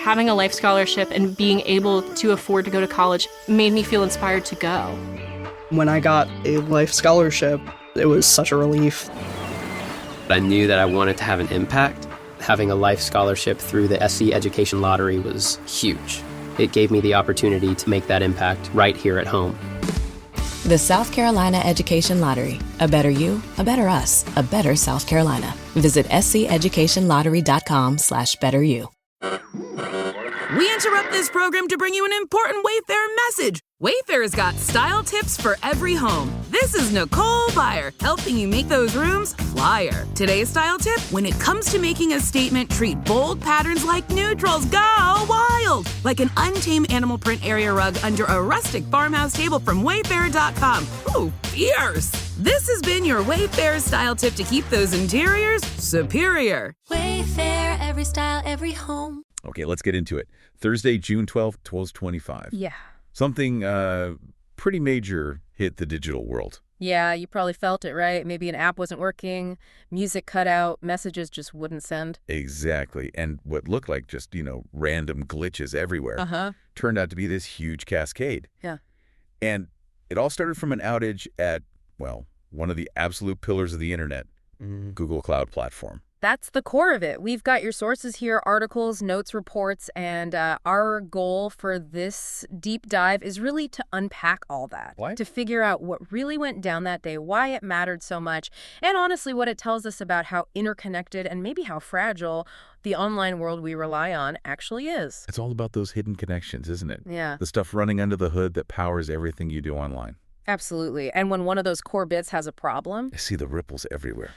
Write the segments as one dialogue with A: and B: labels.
A: having a life scholarship and being able to afford to go to college made me feel inspired to go.
B: When I got a life scholarship, it was such a relief.
C: I knew that I wanted to have an impact. Having a life scholarship through the SC Education Lottery was huge. It gave me the opportunity to make that impact right here at home.
D: The South Carolina Education Lottery. A better you, a better us, a better South Carolina. Visit sceducationlottery.com/betteryou.
E: We interrupt this program to bring you an important Wayfair message. Wayfair's got style tips for every home. This is Nicole Byer, helping you make those rooms flyer. Today's style tip: when it comes to making a statement, treat bold patterns like neutrals. Go wild! Like an untamed animal print area rug under a rustic farmhouse table from Wayfair.com. Ooh, fierce! This has been your Wayfair style tip to keep those interiors superior.
F: Wayfair, every style, every home.
G: Okay, let's get into it. Thursday, June 12th, 1225.
H: Yeah.
G: Something pretty major hit the digital world.
H: Yeah, you probably felt it, right? Maybe an app wasn't working, music cut out, messages just wouldn't send.
G: Exactly. And what looked like just, random glitches everywhere turned out to be this huge cascade.
H: Yeah.
G: And it all started from an outage at, well, one of the absolute pillars of the internet, Google Cloud Platform.
H: That's the core of it. We've got your sources here, articles, notes, reports, and our goal for this deep dive is really to unpack all that.
G: What?
H: To figure out what really went down that day, why it mattered so much, and honestly what it tells us about how interconnected and maybe how fragile the online world we rely on actually is.
G: It's all about those hidden connections, isn't it?
H: Yeah.
G: The stuff running under the hood that powers everything you do online.
H: Absolutely. And when one of those core bits has a problem...
G: I see the ripples everywhere.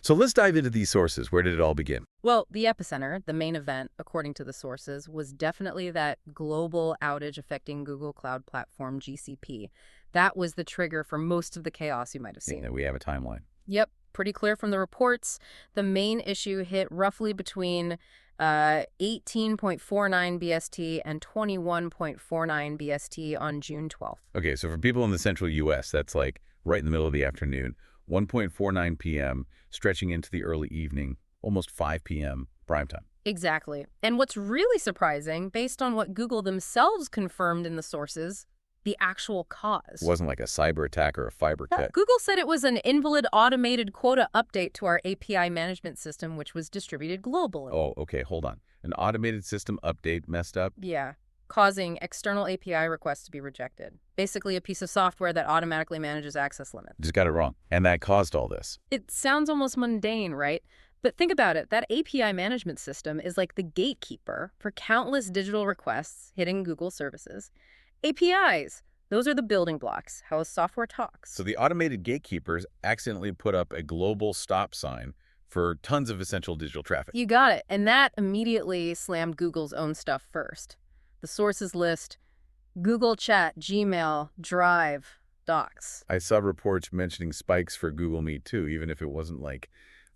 G: So let's dive into these sources. Where did it all begin?
H: Well, the epicenter, the main event, according to the sources, was definitely that global outage affecting Google Cloud Platform, GCP. That was the trigger for most of the chaos you might have seen.
G: Yeah, we have a timeline.
H: Yep, pretty clear from the reports. The main issue hit roughly between 18.49 BST and 21.49 BST on June 12th.
G: Okay, so for people in the central U.S., that's like right in the middle of the afternoon, 1.49 p.m., stretching into the early evening, almost 5 p.m. prime time.
H: Exactly. And what's really surprising, based on what Google themselves confirmed in the sources, the actual cause.
G: It wasn't like a cyber attack or a fiber cut.
H: Google said it was an invalid automated quota update to our API management system, which was distributed globally.
G: Oh, okay, hold on. An automated system update messed up?
H: Yeah, causing external API requests to be rejected. Basically a piece of software that automatically manages access limits.
G: Just got it wrong. And that caused all this.
H: It sounds almost mundane, right? But think about it. That API management system is like the gatekeeper for countless digital requests hitting Google services. APIs, those are the building blocks, how a software talks.
G: So the automated gatekeepers accidentally put up a global stop sign for tons of essential digital traffic.
H: You got it. And that immediately slammed Google's own stuff first. The sources list: Google Chat, Gmail, Drive, Docs.
G: I saw reports mentioning spikes for Google Meet too, even if it wasn't like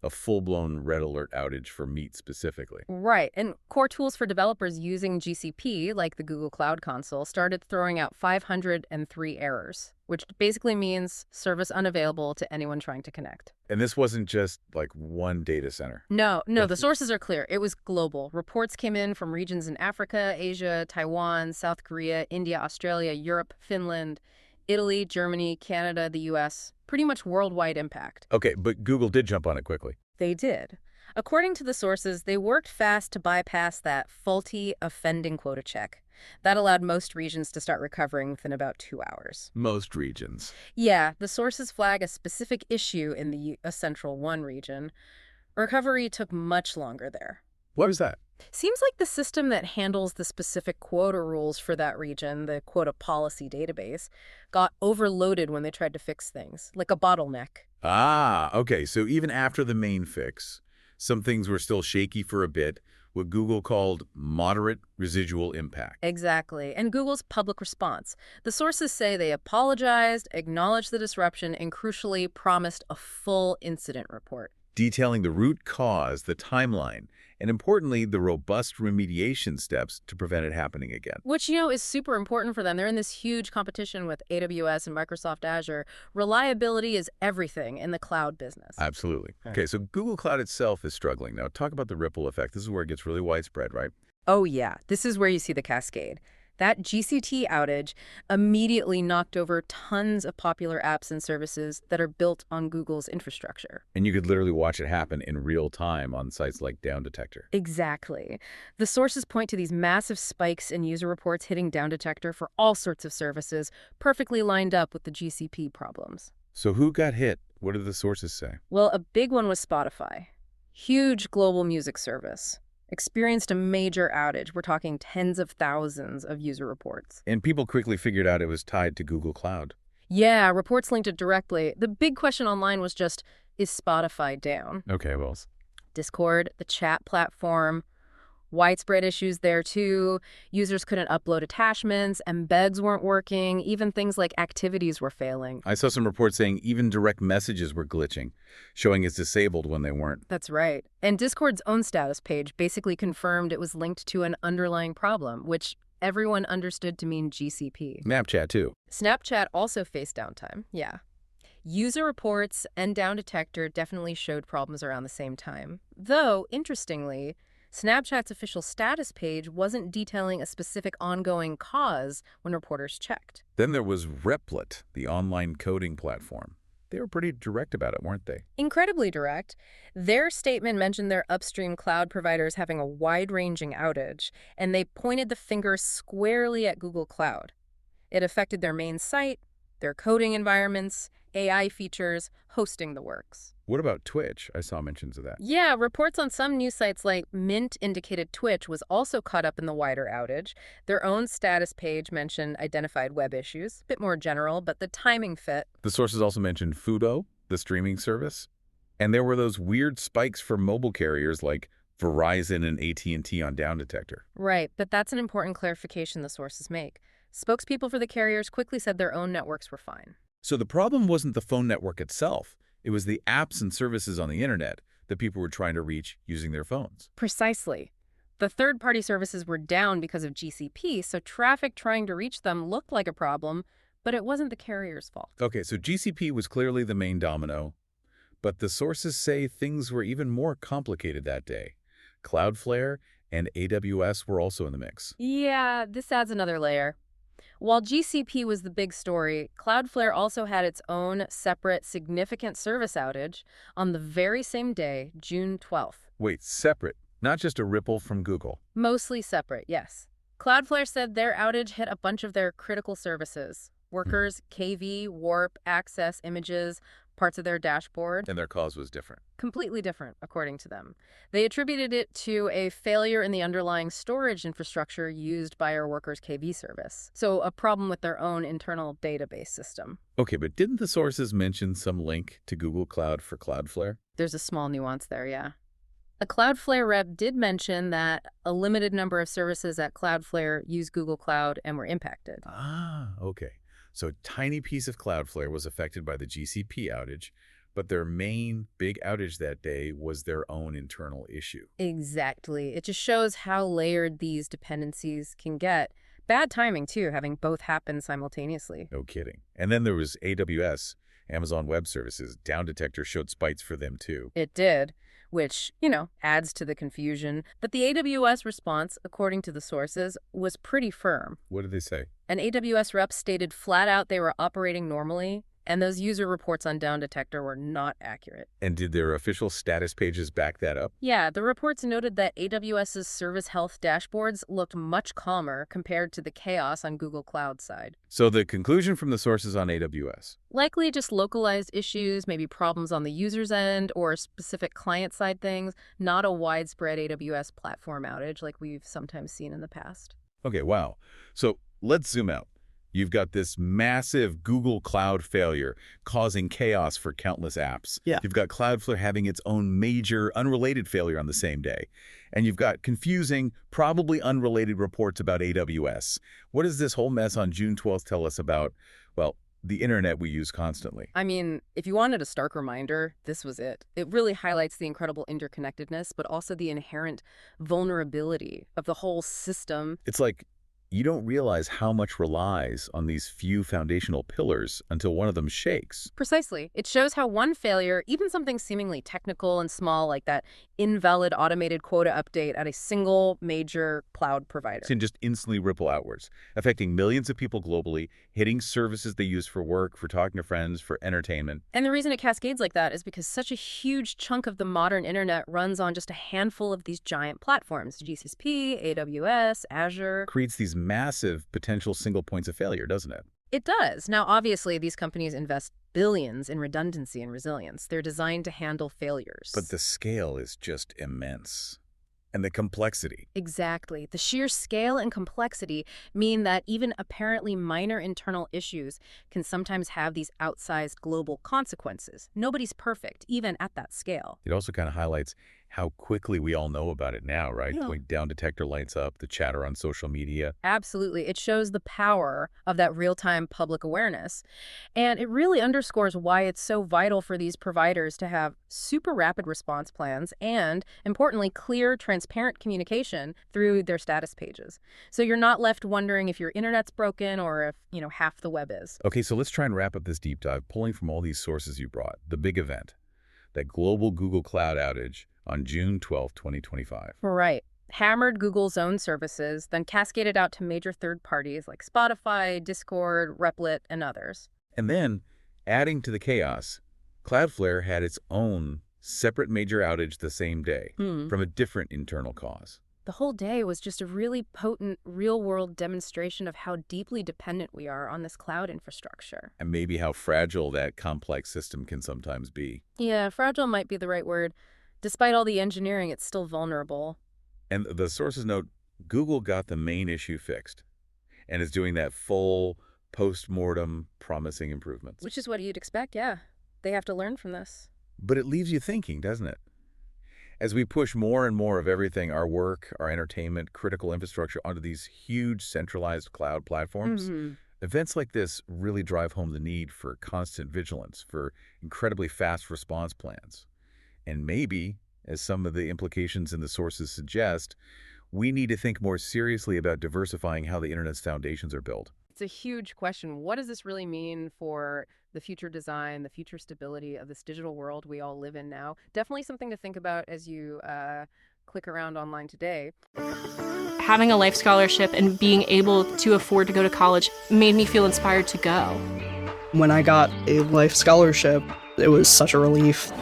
G: a full-blown red alert outage for Meet specifically.
H: Right. And core tools for developers using GCP, like the Google Cloud Console, started throwing out 503 errors, which basically means service unavailable to anyone trying to connect.
G: And this wasn't just like one data center.
H: No, the sources are clear. It was global. Reports came in from regions in Africa, Asia, Taiwan, South Korea, India, Australia, Europe, Finland, Italy, Germany, Canada, the US. Pretty much worldwide impact.
G: Okay, but Google did jump on it quickly.
H: They did. According to the sources, they worked fast to bypass that faulty offending quota check. That allowed most regions to start recovering within about 2 hours.
G: Most regions.
H: Yeah, the sources flag a specific issue in the Central 1 region. Recovery took much longer there.
G: What was that?
H: Seems like the system that handles the specific quota rules for that region, the quota policy database, got overloaded when they tried to fix things, like a bottleneck.
G: Ah, okay. So even after the main fix, some things were still shaky for a bit, what Google called moderate residual impact.
H: Exactly. And Google's public response. The sources say they apologized, acknowledged the disruption, and crucially promised a full incident report.
G: Detailing the root cause, the timeline, and importantly, the robust remediation steps to prevent it happening again.
H: Which, is super important for them. They're in this huge competition with AWS and Microsoft Azure. Reliability is everything in the cloud business.
G: Absolutely. Okay, so Google Cloud itself is struggling. Now, talk about the ripple effect. This is where it gets really widespread, right?
H: Oh yeah, this is where you see the cascade. That GCT outage immediately knocked over tons of popular apps and services that are built on Google's infrastructure.
G: And you could literally watch it happen in real time on sites like Down Detector.
H: Exactly. The sources point to these massive spikes in user reports hitting Down Detector for all sorts of services, perfectly lined up with the GCP problems.
G: So who got hit? What did the sources say?
H: Well, a big one was Spotify. Huge global music service. Experienced a major outage. We're talking tens of thousands of user reports.
G: And people quickly figured out it was tied to Google Cloud.
H: Yeah, reports linked it directly. The big question online was just, is Spotify down?
G: Okay, well,
H: Discord, the chat platform, widespread issues there too. Users couldn't upload attachments, embeds weren't working, even things like activities were failing.
G: I saw some reports saying even direct messages were glitching, showing as disabled when they weren't.
H: That's right. And Discord's own status page basically confirmed it was linked to an underlying problem, which everyone understood to mean GCP.
G: Snapchat, too.
H: Snapchat also faced downtime, yeah. User reports and Down Detector definitely showed problems around the same time. Though, interestingly, Snapchat's official status page wasn't detailing a specific ongoing cause when reporters checked.
G: Then there was Replit, the online coding platform. They were pretty direct about it, weren't they?
H: Incredibly direct. Their statement mentioned their upstream cloud providers having a wide-ranging outage, and they pointed the finger squarely at Google Cloud. It affected their main site, their coding environments, AI features, hosting the works.
G: What about Twitch? I saw mentions of that.
H: Yeah, reports on some news sites like Mint indicated Twitch was also caught up in the wider outage. Their own status page mentioned identified web issues, a bit more general, but the timing fit.
G: The sources also mentioned Fubo, the streaming service. And there were those weird spikes for mobile carriers like Verizon and AT&T on Down Detector.
H: Right, but that's an important clarification the sources make. Spokespeople for the carriers quickly said their own networks were fine.
G: So the problem wasn't the phone network itself. It was the apps and services on the internet that people were trying to reach using their phones.
H: Precisely. The third-party services were down because of GCP, so traffic trying to reach them looked like a problem, but it wasn't the carrier's fault.
G: Okay, so GCP was clearly the main domino, but the sources say things were even more complicated that day. Cloudflare and AWS were also in the mix.
H: Yeah, this adds another layer. While GCP was the big story, Cloudflare also had its own separate significant service outage on the very same day, June 12th.
G: Wait, separate, not just a ripple from Google.
H: Mostly separate, yes. Cloudflare said their outage hit a bunch of their critical services. Workers, KV, Warp, Access, Images, parts of their dashboard.
G: And their cause was different.
H: Completely different, according to them. They attributed it to a failure in the underlying storage infrastructure used by our workers' KV service. So a problem with their own internal database system.
G: Okay, but didn't the sources mention some link to Google Cloud for Cloudflare?
H: There's a small nuance there, yeah. A Cloudflare rep did mention that a limited number of services at Cloudflare use Google Cloud and were impacted.
G: Ah, okay. So a tiny piece of Cloudflare was affected by the GCP outage, but their main big outage that day was their own internal issue.
H: Exactly. It just shows how layered these dependencies can get. Bad timing, too, having both happen simultaneously.
G: No kidding. And then there was AWS, Amazon Web Services. Down Detector showed spikes for them, too.
H: It did, which, adds to the confusion. But the AWS response, according to the sources, was pretty firm.
G: What did they say?
H: An AWS rep stated flat out they were operating normally, and those user reports on Down Detector were not accurate.
G: And did their official status pages back that up?
H: Yeah, the reports noted that AWS's service health dashboards looked much calmer compared to the chaos on Google Cloud side.
G: So the conclusion from the sources on AWS?
H: Likely just localized issues, maybe problems on the user's end or specific client-side things, not a widespread AWS platform outage like we've sometimes seen in the past.
G: Okay, wow. So let's zoom out. You've got this massive Google Cloud failure causing chaos for countless apps.
B: Yeah.
G: You've got Cloudflare having its own major unrelated failure on the same day. And you've got confusing, probably unrelated reports about AWS. What does this whole mess on June 12th tell us about, well, the internet we use constantly?
H: I mean, if you wanted a stark reminder, this was it. It really highlights the incredible interconnectedness, but also the inherent vulnerability of the whole system.
G: It's like you don't realize how much relies on these few foundational pillars until one of them shakes.
H: Precisely. It shows how one failure, even something seemingly technical and small like that invalid automated quota update at a single major cloud provider,
G: Can just instantly ripple outwards, affecting millions of people globally, hitting services they use for work, for talking to friends, for entertainment.
H: And the reason it cascades like that is because such a huge chunk of the modern internet runs on just a handful of these giant platforms, GCP, AWS, Azure.
G: Creates these massive potential single points of failure, doesn't it?
H: It does. Now, obviously, these companies invest billions in redundancy and resilience. They're designed to handle failures.
G: But the scale is just immense. And the complexity.
H: Exactly. The sheer scale and complexity mean that even apparently minor internal issues can sometimes have these outsized global consequences. Nobody's perfect, even at that scale.
G: It also kind of highlights how quickly we all know about it now, right?
H: Yeah.
G: Going down detector lights up, the chatter on social media.
H: Absolutely. It shows the power of that real-time public awareness. And it really underscores why it's so vital for these providers to have super rapid response plans and, importantly, clear, transparent communication through their status pages. So you're not left wondering if your internet's broken or if, half the web is.
G: Okay, so let's try and wrap up this deep dive, pulling from all these sources you brought. The big event, that global Google Cloud outage on June 12, 2025.
H: Right. Hammered Google's own services, then cascaded out to major third parties like Spotify, Discord, Replit, and others.
G: And then, adding to the chaos, Cloudflare had its own separate major outage the same day from a different internal cause.
H: The whole day was just a really potent, real-world demonstration of how deeply dependent we are on this cloud infrastructure.
G: And maybe how fragile that complex system can sometimes be.
H: Yeah, fragile might be the right word. Despite all the engineering, it's still vulnerable.
G: And the sources note Google got the main issue fixed and is doing that full post-mortem promising improvements.
H: Which is what you'd expect, yeah. They have to learn from this.
G: But it leaves you thinking, doesn't it? As we push more and more of everything, our work, our entertainment, critical infrastructure onto these huge centralized cloud platforms, events like this really drive home the need for constant vigilance, for incredibly fast response plans. And maybe, as some of the implications in the sources suggest, we need to think more seriously about diversifying how the internet's foundations are built.
H: It's a huge question. What does this really mean for the future design, the future stability of this digital world we all live in now? Definitely something to think about as you click around online today.
A: Having a life scholarship and being able to afford to go to college made me feel inspired to go.
B: When I got a life scholarship, it was such a relief.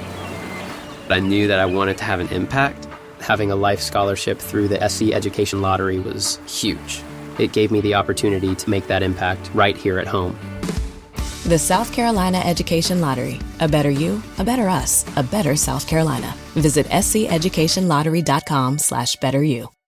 C: I knew that I wanted to have an impact. Having a life scholarship through the SC Education Lottery was huge. It gave me the opportunity to make that impact right here at home.
D: The South Carolina Education Lottery. A better you, a better us, a better South Carolina. Visit sceducationlottery.com/betteryou.